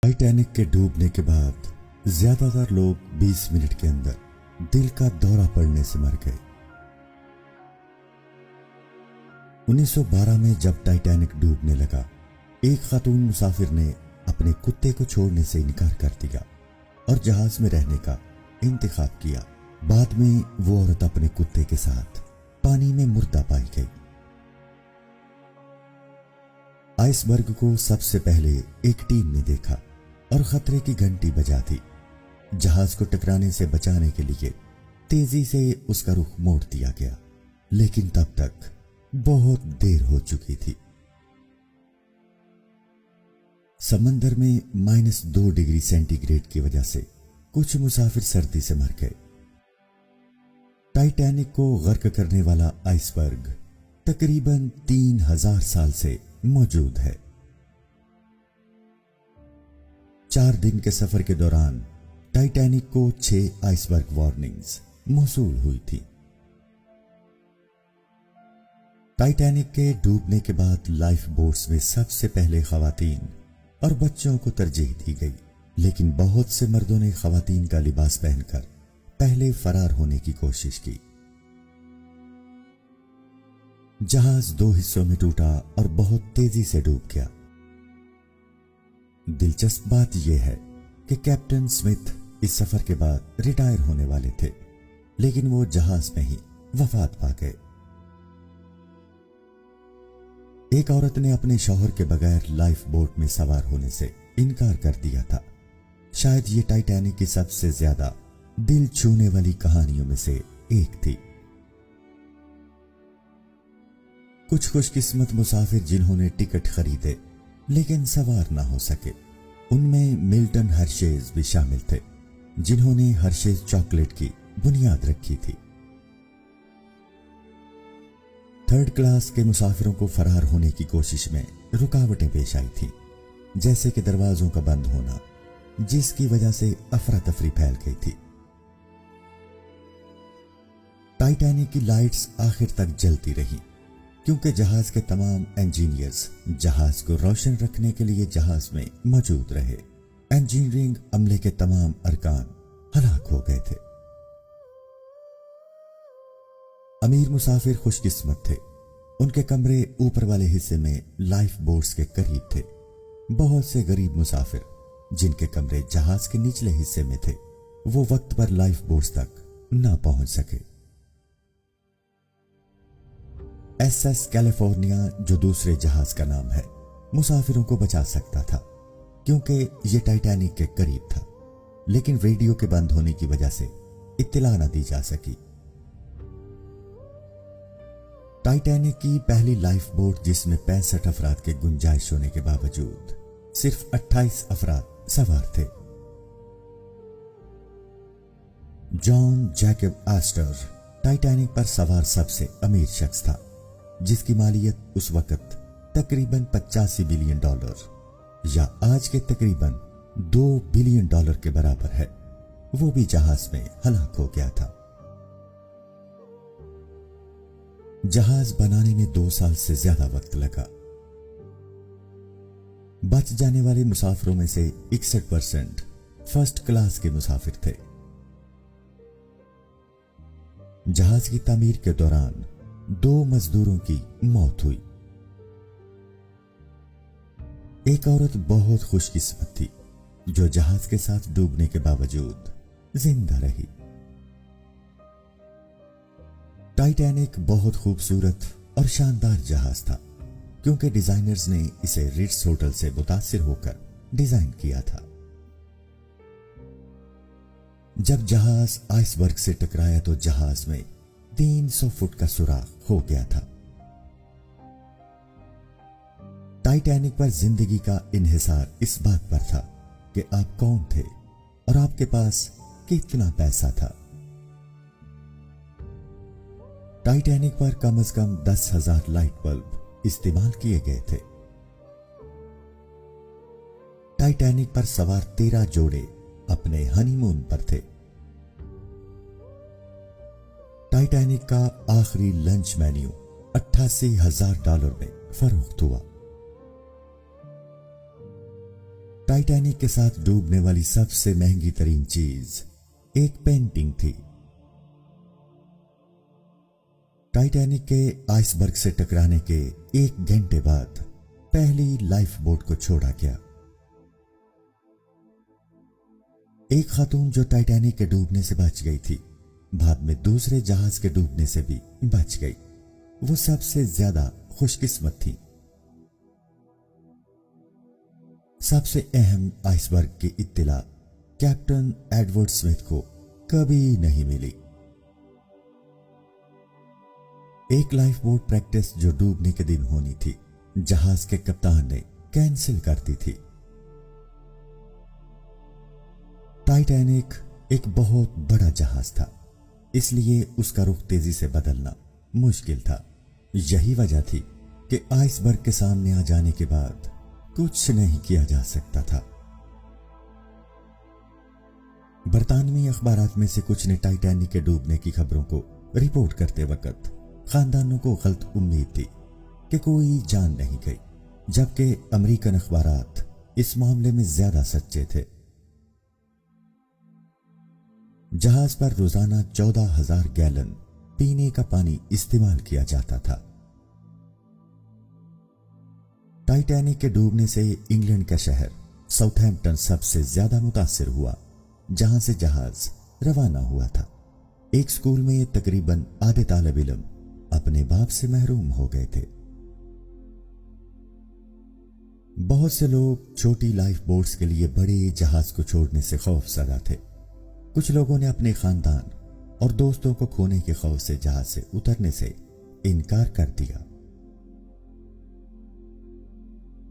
Titanic के डूबने के बाद ज्यादातर लोग 20 मिनट के अंदर दिल का दौरा पड़ने से मर गए। 1912 में जब टाइटैनिक डूबने लगा, एक खातून मुसाफिर ने अपने कुत्ते को छोड़ने से इनकार कर दिया और जहाज में रहने का इंतखाब किया। बाद में वो औरत अपने कुत्ते के साथ पानी में मुर्दा पाई गई। आइसबर्ग को सबसे पहले एक टीम ने देखा और खतरे की घंटी बजा दी। जहाज को टकराने से बचाने के लिए तेजी से उसका रुख मोड़ दिया गया, लेकिन तब तक बहुत देर हो चुकी थी। समंदर में -2 डिग्री सेंटीग्रेड की वजह से कुछ मुसाफिर सर्दी से मर गए। टाइटैनिक को गर्क करने वाला आइसबर्ग तकरीबन 3000 साल से मौजूद है। 4 दिन के सफर के दौरान टाइटैनिक को 6 आइसबर्ग वार्निंग्स मौसूल हुई थी। टाइटैनिक के डूबने के बाद लाइफ बोट्स में सबसे पहले खवातीन और बच्चों को तरजीह दी गई, लेकिन बहुत से मर्दों ने खवातीन का लिबास पहनकर पहले फरार होने की कोशिश की। जहाज 2 हिस्सों में टूटा और बहुत तेजी से डूब गया। दिलचस्प बात यह है कि कैप्टन स्मिथ इस सफर के बाद रिटायर होने वाले थे, लेकिन वो जहाज में ही वफात पा गए। एक औरत ने अपने शौहर के बगैर लाइफ बोट में सवार होने से इनकार कर दिया था। शायद ये टाइटैनिक की सबसे ज्यादा दिल छूने वाली कहानियों में से एक थी। कुछ खुशकिस्मत मुसाफिर जिन्होंने टिकट खरीदे लेकिन सवार ना हो सके, उनमें मिल्टन हर्शेज भी शामिल थे, जिन्होंने हर्शेज चॉकलेट की बुनियाद रखी थी। थर्ड क्लास के मुसाफिरों को फरार होने की कोशिश में रुकावटें पेश आई थी, जैसे कि दरवाजों का बंद होना, जिसकी वजह से अफरा तफरी फैल गई थी। टाइटैनिक की लाइट्स आखिर तक जलती रही, क्योंकि जहाज के तमाम इंजीनियर्स जहाज को रोशन रखने के लिए जहाज में मौजूद रहे। इंजीनियरिंग अमले के तमाम अरकान हलाक हो गए थे। अमीर मुसाफिर खुशकिस्मत थे, उनके कमरे ऊपर वाले हिस्से में लाइफ बोट्स के करीब थे। बहुत से गरीब मुसाफिर जिनके कमरे जहाज के निचले हिस्से में थे, वो वक्त पर लाइफ बोट्स तक ना पहुंच सके। SS कैलिफोर्निया, जो दूसरे जहाज का नाम है, मुसाफिरों को बचा सकता था क्योंकि ये टाइटैनिक के करीब था, लेकिन रेडियो के बंद होने की वजह से इत्तला न दी जा सकी। टाइटैनिक की पहली लाइफ बोट, जिसमें 65 अफराद के गुंजाइश होने के बावजूद सिर्फ 28 अफराद सवार थे। जॉन जैकब एस्टर टाइटैनिक पर सवार सबसे अमीर शख्स था, जिसकी मालियत उस वक्त तकरीबन $85 बिलियन या आज के तकरीबन $2 बिलियन के बराबर है। वो भी जहाज में हलाक हो गया था। जहाज बनाने में 2 साल से ज्यादा वक्त लगा। बच जाने वाले मुसाफिरों में से 61% फर्स्ट क्लास के मुसाफिर थे। जहाज की तामीर के दौरान 2 मजदूरों की मौत हुई। एक औरत बहुत खुशकिस्मत थी जो जहाज के साथ डूबने के बावजूद जिंदा रही। टाइटैनिक बहुत खूबसूरत और शानदार जहाज था, क्योंकि डिजाइनर्स ने इसे रिट्स होटल से मुतासिर होकर डिजाइन किया था। जब जहाज आइसबर्ग से टकराया तो जहाज में 300 फुट का सुराख हो गया था। टाइटैनिक पर जिंदगी का इन्हिसार इस बात पर था कि आप कौन थे और आपके पास कितना पैसा था। टाइटैनिक पर कम से कम 10,000 लाइट बल्ब इस्तेमाल किए गए थे। टाइटैनिक पर सवार 13 जोड़े अपने हनीमून पर थे। टाइटैनिक का आखिरी लंच मेन्यू $88,000 में फरोख्त हुआ। टाइटैनिक के साथ डूबने वाली सबसे महंगी तरीन चीज एक पेंटिंग थी। टाइटैनिक के आइसबर्ग से टकराने के 1 घंटे बाद पहली लाइफ बोट को छोड़ा गया। एक खातून जो टाइटैनिक के डूबने से बच गई थी, बाद में दूसरे जहाज के डूबने से भी बच गई। वो सबसे ज्यादा खुशकिस्मत थी। सबसे अहम आइसबर्ग की इत्तला कैप्टन एडवर्ड स्मिथ को कभी नहीं मिली। एक लाइफ बोट प्रैक्टिस जो डूबने के दिन होनी थी, जहाज के कप्तान ने कैंसिल कर दी थी। टाइटैनिक एक बहुत बड़ा जहाज था, इसलिए उसका रुख तेजी से बदलना मुश्किल था। यही वजह थी कि आइसबर्ग के सामने आ जाने के बाद कुछ नहीं किया जा सकता था। बरतानवी अखबारात में से कुछ ने टाइटैनिक के डूबने की खबरों को रिपोर्ट करते वक्त खानदानों को गलत उम्मीद थी कि कोई जान नहीं गई, जबकि अमेरिकन अखबारात इस मामले में ज्यादा सच्चे थे। जहाज पर रोजाना 14,000 गैलन पीने का पानी इस्तेमाल किया जाता था। टाइटैनिक के डूबने से इंग्लैंड का शहर साउथहैम्पटन सबसे ज्यादा मुतासिर हुआ, जहां से जहाज रवाना हुआ था। एक स्कूल में तकरीबन आधे तालिब इल्म अपने बाप से महरूम हो गए थे। बहुत से लोग छोटी लाइफ बोट्स के लिए बड़े जहाज को छोड़ने से खौफजदा थे। कुछ लोगों ने अपने खानदान और दोस्तों को खोने के खौफ से जहाज से उतरने से इनकार कर दिया।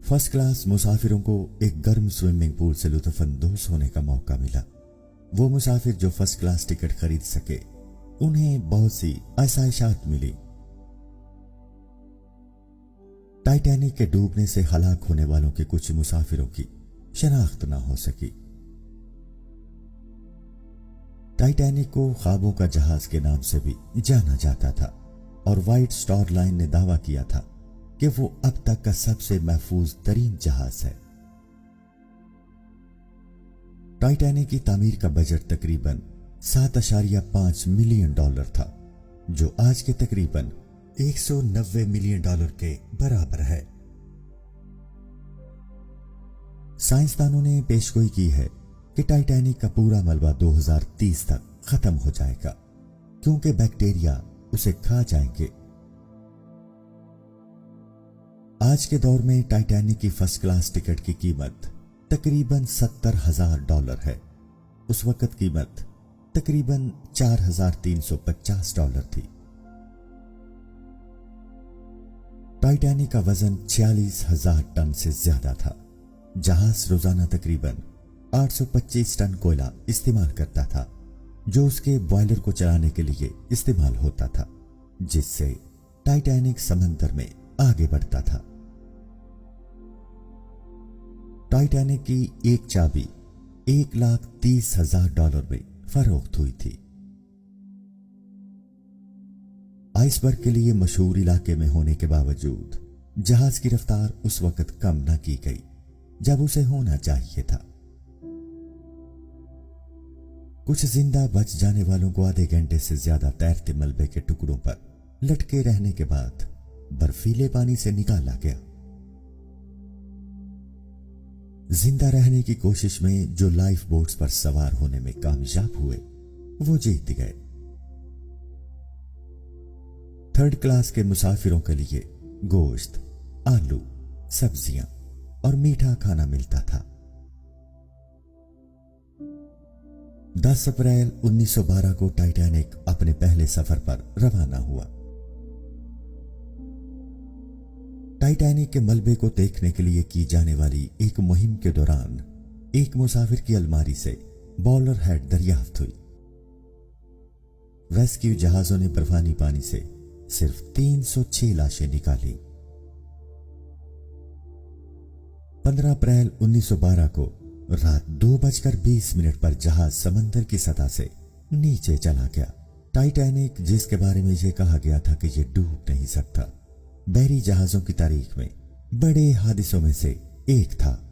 फर्स्ट क्लास मुसाफिरों को एक गर्म स्विमिंग पूल से लुत्फानंदोज होने का मौका मिला। वो मुसाफिर जो फर्स्ट क्लास टिकट खरीद सके, उन्हें बहुत सी आसाइशात मिली। टाइटैनिक के डूबने से हलाक होने वालों के कुछ मुसाफिरों की शनाख्त न हो सकी। टाइटैनिक को ख्वाबों का जहाज के नाम से भी जाना जाता था और व्हाइट स्टार लाइन ने दावा किया था कि वो अब तक का सबसे महफूज तरीन जहाज है। टाइटैनिक की तामीर का बजट तकरीबन $7.5 मिलियन था, जो आज के तकरीबन $190 मिलियन के बराबर है। साइंसदानों ने पेशगोई की है कि टाइटैनिक का पूरा मलबा 2030 तक खत्म हो जाएगा, क्योंकि बैक्टीरिया उसे खा जाएंगे। आज के दौर में टाइटैनिक की फर्स्ट क्लास टिकट की कीमत तकरीबन $70,000 है। उस वक्त कीमत तकरीबन $4,350 थी। टाइटैनिक का वजन 46,000 टन से ज्यादा था। जहाज रोजाना तकरीबन 825 टन कोयला इस्तेमाल करता था, जो उसके बॉयलर को चलाने के लिए इस्तेमाल होता था, जिससे टाइटैनिक समंदर में आगे बढ़ता था। टाइटैनिक की एक चाबी $1,30,000 में फरोख्त हुई थी। आइसबर्ग के लिए मशहूर इलाके में होने के बावजूद जहाज की रफ्तार उस वक्त कम न की गई जब उसे होना चाहिए था। कुछ जिंदा बच जाने वालों को आधे घंटे से ज्यादा तैरते मलबे के टुकड़ों पर लटके रहने के बाद बर्फीले पानी से निकाला गया। जिंदा रहने की कोशिश में जो लाइफ बोट्स पर सवार होने में कामयाब हुए, वो जीत गए। थर्ड क्लास के मुसाफिरों के लिए गोश्त, आलू, सब्जियां और मीठा खाना मिलता था। 10 अप्रैल 1912 को टाइटैनिक अपने पहले सफर पर रवाना हुआ। टाइटैनिक के मलबे को देखने के लिए की जाने वाली एक मुहिम के दौरान एक मुसाफिर की अलमारी से बॉयलर हेड दरियाफ्त हुई। रेस्क्यू जहाजों ने बर्फानी पानी से सिर्फ 306 लाशें निकाली। 15 अप्रैल 1912 को रात 2:20 पर जहाज समंदर की सतह से नीचे चला गया। टाइटैनिक, जिसके बारे में यह कहा गया था कि यह डूब नहीं सकता, बहरी जहाजों की तारीख में बड़े हादिसों में से एक था।